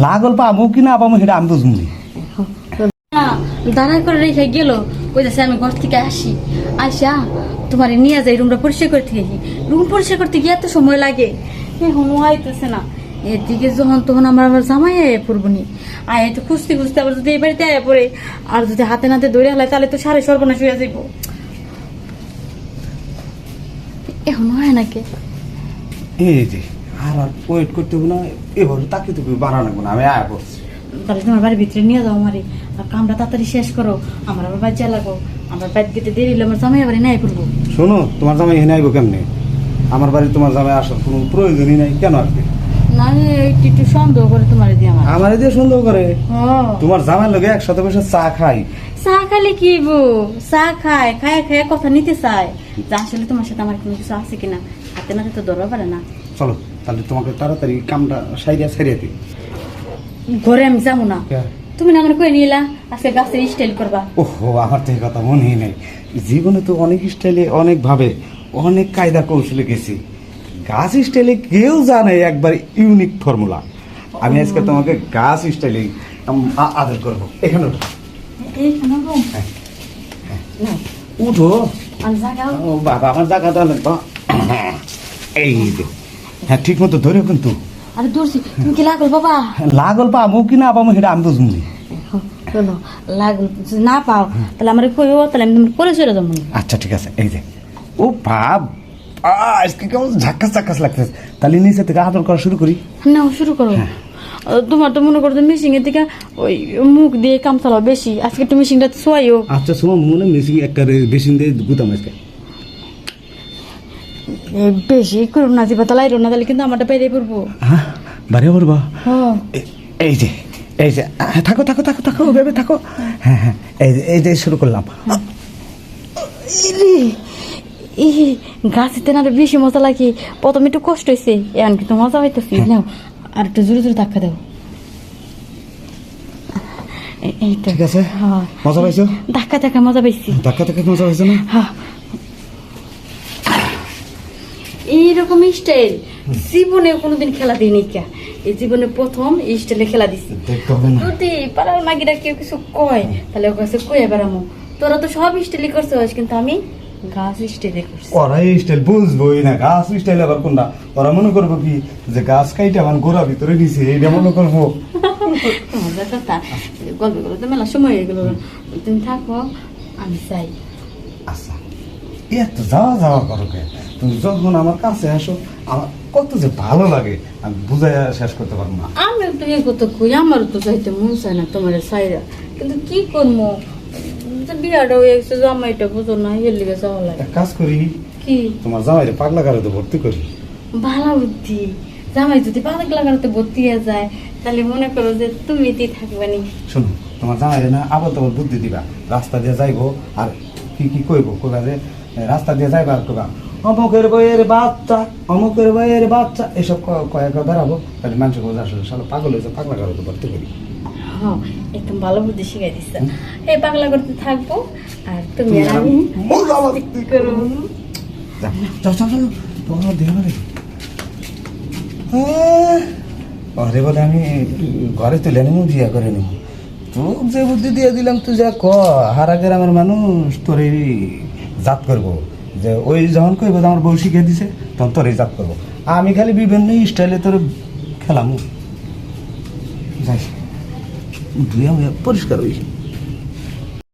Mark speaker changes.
Speaker 1: লাগল পাবো কি না পাবো সেটা আমি বুঝবি।
Speaker 2: দাঁড়া করে রেখে গেল, কইতেছে আমি ঘর থেকে আসি, আইসা তোমার নিয়ে যাই রুমটা পরিষ্কার করতে গেছি। রুম পরিষ্কার করতে গিয়ে এত সময় লাগে, এখন আইতেছে না। এদিকে যখন তখন আমার আবার জামাই আয়া পড়বনি, আয় তো খুঁজতে খুঁজতে আবার যদি এই বাড়িতে আয়া পড়ে আর যদি হাতে নাতে দৌড়ে হলাই তাহলে তো সারে সর্বনাশ হয়ে যাইব। এখন হয় নাকি
Speaker 1: এই যে আর ওয়েট করতে হবে না, এবার তাকে তো বাড়া লাগবো না, আমি আয়া করছি।
Speaker 2: তাহলে তোমার বাড়ির ভিতরে নিয়ে যাও আমারে, আর কামটা তাড়াতাড়ি শেষ করো, আমার আবার বাচ্চা লাগো, আমার বাড়ি গেতে দেরি হলে আমার জামাই আবার নাই পড়বো।
Speaker 1: শোনো, তোমার জামাই এখানে আইবো কেমনে? আমার বাড়ি তোমার জামাই আসার কোনো প্রয়োজনই নাই, কেন আসবে?
Speaker 2: না একটু সন্দেহ করে তোমার দিয়ে
Speaker 1: আমার দিয়ে সন্দেহ করে?
Speaker 2: হ্যাঁ।
Speaker 1: তোমার জামাই লগে একসাথে বসে চা খাই।
Speaker 2: চা খালে কি বো, চা খায় খায় খায় কথা নিতে চায় যে আসলে তোমার সাথে আমার কোনো কিছু আছে কিনা, হাতে নাতে তো ধরবা পারে না।
Speaker 1: চলো তাহলে তোমাকে তাড়াতাড়ি কামটা সাইরিয়া সারিয়া দিই।
Speaker 2: ঘরে আমি যাবো না, তুমি না আমার কই নিলা আজকে গাছের স্টাইল করবা।
Speaker 1: ওহো, আমার তো এই কথা মনেই নেই। জীবনে তো অনেক স্টাইলে, অনেক ভাবে, অনেক কায়দা কৌশলে গেছি। গাছ স্টাইলে কেউ জানে একবার ইউনিক ফর্মুলা। আমি আজকে তোমাকে গাছ স্টাইলে আদর করবো। এখানে উঠো।
Speaker 2: এইখানে রুম
Speaker 1: উঠো।
Speaker 2: আর জাগাও।
Speaker 1: ও বাবা, আমার জায়গা তো অনেক। এই যে, হ্যাঁ ঠিক মতো ধরে কিন্তু।
Speaker 2: আরে দূরছি, তুমি কি লাগল বাবা?
Speaker 1: লাগল পাবো কি না পাবো সেটা আমি বুঝবি।
Speaker 2: শোনো, লাগল যদি না পাও তাহলে আমার কইও, তাহলে আমি তোমার করে চলে যাবো।
Speaker 1: আচ্ছা ঠিক আছে। এই যে, ও বাপ, আজকে কেমন ঝাক্কাস ঝাক্কাস লাগতেছে। তাহলে নিচে থেকে আদর করা শুরু করি।
Speaker 2: না শুরু করো। তোমার তো মনে করো মিশিং এর থেকে ওই মুখ দিয়ে কাম চালাও বেশি, আজকে একটু মিশিংটা ছোয়াইও।
Speaker 1: আচ্ছা শোনো, মনে মিশিং একটা বেশি দিয়ে গুতাম আজকে।
Speaker 2: বেশি করুন না, জিবা তালাই না, তাহলে কিন্তু আমারটা পেরে পড়বো।
Speaker 1: হ্যাঁ, বাড়িয়ে পড়বো।
Speaker 2: হ্যাঁ
Speaker 1: এই যে, এই যে, থাকো থাকো থাকো থাকো ভেবে থাকো। হ্যাঁ হ্যাঁ, এই যে শুরু করলাম।
Speaker 2: গাছেতে না বেশি মজা লাগে, প্রথমে একটু কষ্ট হয়েছে, এখন কিন্তু মজা হইতেছে। নাও আর একটু জোরে জোরে ধাক্কা দাও। এই তো
Speaker 1: ঠিক আছে।
Speaker 2: হ্যাঁ,
Speaker 1: মজা পাইছো?
Speaker 2: ধাক্কা ধাক্কা মজা পাইছি।
Speaker 1: ধাক্কা ধাক্কা মজা পাইছো না?
Speaker 2: হ্যাঁ, এইরকম স্টাইল জীবনে কোনোদিন খেলা দিইনি, কে এই জীবনে প্রথম এই স্টাইলে খেলা দিছি। যদি পাড়ার মাগিরা কেউ কিছু কয় তাহলে ওর কাছে কয়ে বেড়ামো, তোরা তো সব স্টাইলই করছিস কিন্তু আমি গাছ স্টাইলে করছি।
Speaker 1: ওরা এই স্টাইল বুঝবোই না, গাছ স্টাইল আবার কোনটা? ওরা মনে করবো কি যে গাছ কাইটা আমার গোড়া ভিতরে দিছে, এইটা মনে করবো।
Speaker 2: মজার কথা, গল্পগুলো তো মেলা সময় হয়ে গেল, তুমি থাকো আমি চাই।
Speaker 1: আচ্ছা, এত যাওয়া যাওয়া করো কে? তুমি যখন আমার কাছে আসো আমার কত যে ভালো লাগে, আমি বুঝাই শেষ করতে পারবো না।
Speaker 2: আমি তো এই কথা কই, আমারও তো যাইতে মন চায় না তোমার সাইরা, কিন্তু কি করবো, বিয়াটা হয়ে গেছে, জামাইটা বুঝো না, এর লিগে যাওয়া লাগে।
Speaker 1: এক কাজ করি,
Speaker 2: কি?
Speaker 1: তোমার জামাইরে পাগলা গাড়িতে ভর্তি করি।
Speaker 2: ভালো বুদ্ধি, জামাই যদি পাগলা গাড়িতে ভর্তি হয়ে যায় তাহলে মনে করো যে তুমি থাকবে নি।
Speaker 1: শোনো, তোমার জামাইরে না আবার তোমার বুদ্ধি দিবা, রাস্তা দিয়ে যাইবো আর কি কি কইবো, কইবা যে রাস্তা দিয়ে যাইবা আর কইবা অমুকের বইয়ের বাচ্চা, অমুকের বইয়ের বাচ্চা, এসব কয়েক বেড়াবো। তাহলে মানুষের বোঝা আসলে সালো পাগল হয়েছে, পাগলা গাড়িতে ভর্তি করি।
Speaker 2: হ্যাঁ, একদম ভালো বুদ্ধি শিখাই দিচ্ছ। এই পাগলা করতে থাকবো আর তুমি আর আমি কি করবো।
Speaker 1: যাও যাও যাও, তোমার দেহ রে ঘরে বলে আমি ঘরে তুলে নেবো, বিয়া করে নেবো। তোর যে বুদ্ধি দিয়ে দিলাম তুই যা ক, হারা গ্রামের মানুষ তোর এই জাত করবো, যে ওই যখন কইব আমার বউ শিখে দিছে তখন তোর এই জাত করবো। আমি খালি বিভিন্ন স্টাইলে তোর খেলাম। যাই ধুয়ে পরিষ্কার হয়েছি।